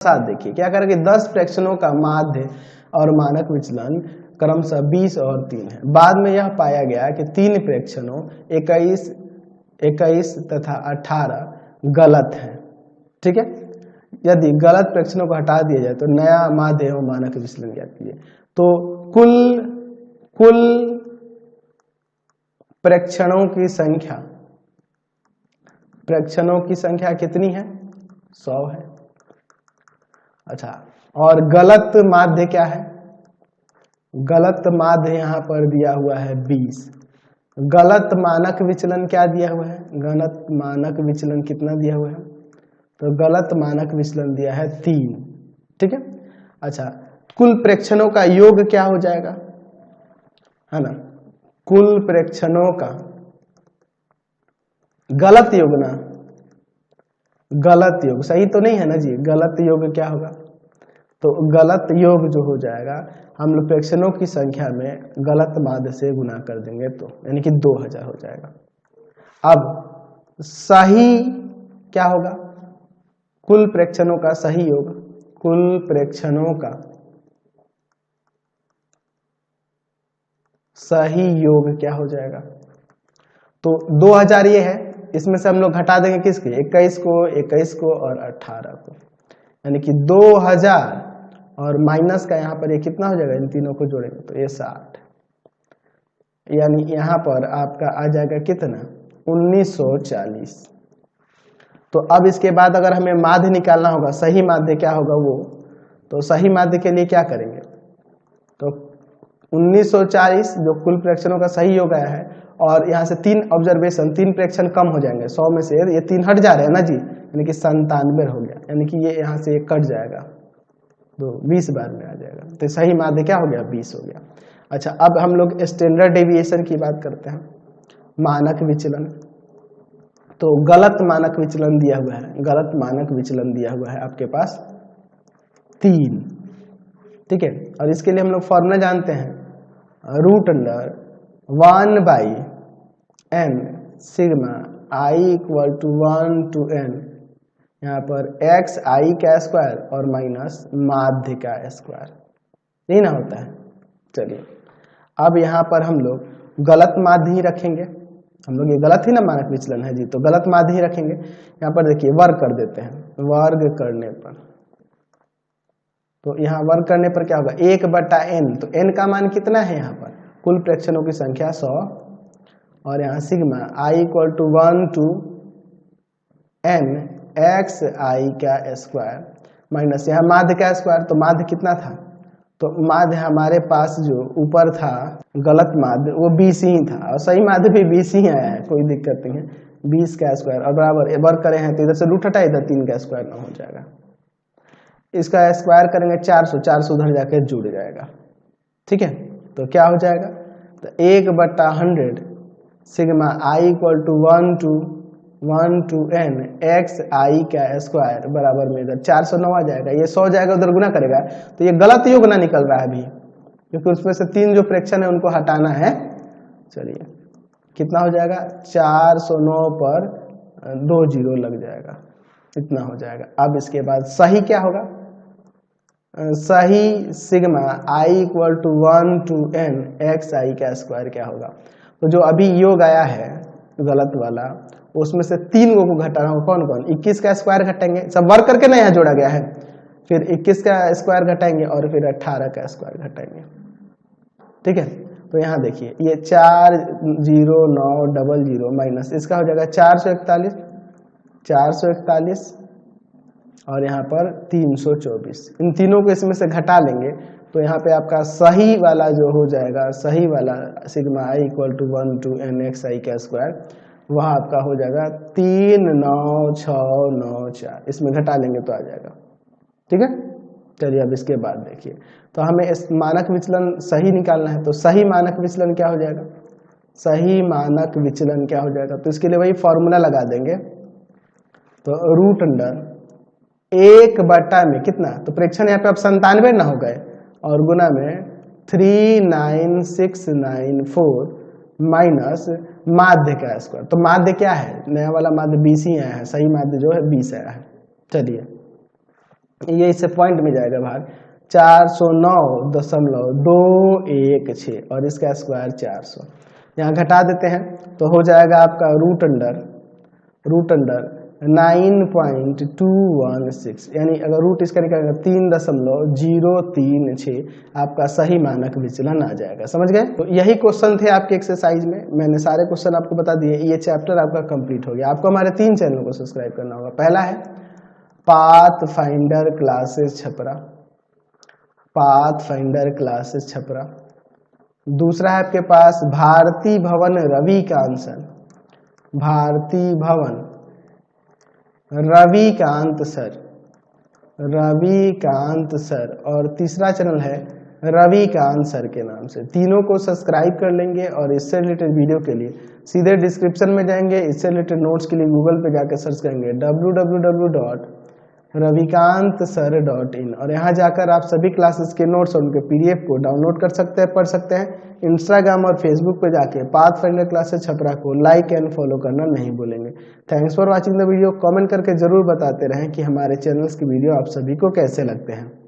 साथ देखिए क्या करेंगे, 10 फ्रैक्शनों का माध्य और मानक विचलन क्रमशः 20 और 3 है। बाद में यह पाया गया कि 3 फ्रैक्शनों 21 तथा 18 गलत हैं। ठीक है, यदि गलत फ्रैक्शनों को हटा दिया जाए तो नया माध्य एवं मानक विचलन ज्ञात कीजिए। तो कुल प्रेक्षणों की संख्या कितनी है? 100 है। अच्छा, और गलत माध्य क्या है? गलत माध्य यहां पर दिया हुआ है 20। गलत मानक विचलन क्या दिया हुआ है? गलत मानक विचलन कितना दिया हुआ है? तो गलत मानक विचलन दिया है 3। ठीक है। अच्छा, कुल प्रेक्षणों का योग क्या हो जाएगा, है ना? कुल प्रेक्षणों का गलत योग ना, गलत योग सही तो नहीं है ना जी। गलत योग क्या होगा? तो गलत योग जो हो जाएगा, हम लोग प्रेक्षणों की संख्या में गलत माध्य से गुना कर देंगे तो यानी कि 2000 हो जाएगा। अब सही क्या होगा? कुल प्रेक्षणों का सही योग, कुल प्रेक्षणों का सही योग क्या हो जाएगा? तो 2000 ये है, इसमें से हम लोग घटा देंगे किसके? 21 को और 18 को, यानी कि 2000 और माइनस का यहाँ पर ये कितना हो जाएगा? इन तीनों को जोड़ेंगे तो ये 60, यानी यहाँ पर आपका आ जाएगा कितना? 1940। तो अब इसके बाद अगर हमें माध्य निकालना होगा, सही माध्य क्या होगा वो, तो सही माध्य के लिए क्या करेंगे? तो 1940 जो कुल प्रेक्षणों का सही योग आया है, और यहाँ से 3 ऑब्जर्वेशन, 3 प्रेक्षण कम हो जाएंगे। 100 में से ये 3 हट जा रहे हैं ना जी, यानी कि 97 हो गया, यानी कि ये यहाँ से कट जाएगा तो 20 बार में आ जाएगा। तो सही माध्य क्या हो गया? 20 हो गया। अच्छा, अब हम लोग स्टैंडर्ड डेविएशन की बात करते हैं, मानक विचलन। तो गलत मानक विचलन दिया हुआ है, गलत मानक विचलन दिया हुआ है आपके पास 3। ठीक है, और इसके लिए हम लोग फॉर्मूला जानते हैं, √1/n sigma i = 1 to n, यहाँ पर x i का स्क्वायर और माइनस माध्य का स्क्वायर, यही ना होता है। चलिए, अब यहाँ पर हम लोग गलत माध्य ही रखेंगे। हम लोग ये गलत ही ना मानक विचलन है जी, तो गलत माध्य ही रखेंगे। यहाँ पर देखिए वर्ग कर देते हैं, वर्ग करने पर, तो यहाँ वर्ग करने पर क्या होगा? 1/n, तो n का मान कितना है यहाँ पर? कुल प्रेक्षणों की संख्या 100, और यहाँ sigma i = 1 to n x i का स्क्वायर माइनस यहाँ माध्य का स्क्वायर। तो माध्य कितना था? तो माध्य हमारे पास जो ऊपर था गलत माध्य वो 20 ही था, और सही माध्य भी 20 ही आया है, कोई दिक्कत नहीं है। 20 का स्क्वायर और बराबर वर्ग करे हैं तो इधर से रूट हटा, इधर 3 का स्क्वायर ना हो जाएगा। इसका स्क्वायर करेंगे 400 उधर जाके जुड़ जाएगा। ठीक है, तो क्या हो जाएगा? तो 1/100 sigma i = 1 to n x i का स्क्वायर बराबर में इधर 409 आ जाएगा। ये 100 जाएगा उधर गुना करेगा, तो ये गलत योग ना निकल रहा है अभी, क्योंकि उसमें से 3 जो फ्रैक्शन है उनको हटाना है। चलिए, कितना हो जाएगा? 409 पर 2 जीरो लग जाएगा, इतना हो जाएगा। अब इसके बाद सही क्या होगा? सही sigma i = 1 to n x i का स्क्वायर क्या होगा? तो जो अभी योग आया है गलत वाला, उसमें से 3 को घटाना होगा। कौन कौन? 21 का स्क्वायर घटाएंगे, सब वर्ग करके ना यहाँ जोड़ा गया है, फिर 21 का स्क्वायर घटाएंगे और फिर 18 का स्क्वायर घटाएंगे। ठीक है, तो यहाँ देखिए ये 40900 माइनस इसका हो जाएगा 441 और यहाँ पर 324। इन तीनों को इसमें से घटा लेंगे तो यहाँ पे आपका सही वाला जो हो जाएगा, सही वाला sigma i = 1 to n x i का स्क्वायर, वह आपका हो जाएगा 39694। इसमें घटा लेंगे तो आ जाएगा। ठीक है, चलिए अब इसके बाद देखिए, तो हमें इस मानक विचलन सही निकालना है। तो सही मानक विचलन क्या हो जाएगा? सही मानक विचलन क्या हो जाएगा? तो इसके लिए वही फॉर्मूला लगा देंगे, तो √1 में कितना? तो प्रेक्षण यहाँ पे अब 97 ना हो गए, और गुना में 39694 माइनस माध्य का स्क्वायर। तो माध्य क्या है? नया वाला माध्य 20 ही आया है, सही माध्य जो है 20 आया है। चलिए ये इससे पॉइंट में जाएगा बाहर, 409.216 और इसका स्क्वायर 400। यहाँ घटा देते हैं तो हो जाएगा आपका रूट अंडर 9.216, यानी अगर रूट इसका निकालेंगे 3.036 आपका सही मानक विचलन आ जाएगा। समझ गए? तो यही क्वेश्चन थे आपके एक्सरसाइज में, मैंने सारे क्वेश्चन आपको बता दिए। ये चैप्टर आपका कंप्लीट हो गया। आपको हमारे 3 चैनल को सब्सक्राइब करना होगा। पहला है path finder classes Chhapra, path finder classes Chhapra. दूसरा है आपके पास भारती भवन रविकांत सर, भारती भवन रविकांत सर, रविकांत सर। और तीसरा चैनल है रविकांत सर के नाम से। तीनों को सब्सक्राइब कर लेंगे और इससे रिलेटेड वीडियो के लिए सीधे डिस्क्रिप्शन में जाएंगे। इससे रिलेटेड नोट्स के लिए गूगल पे जाकर सर्च करेंगे www.ravikantsir.in और यहाँ जाकर आप सभी क्लासेस के नोट्स और उनके PDF को डाउनलोड कर सकते हैं, पढ़ सकते हैं। इंस्टाग्राम और फेसबुक पे जाके पाथ फाइंडर क्लासेस छपरा को लाइक एंड फॉलो करना नहीं भूलेंगे। Thanks for watching the video. Comment करके जरूर बताते रहें कि हमारे चैनल्स की वीडियो आप सभी को कैसे लगते हैं।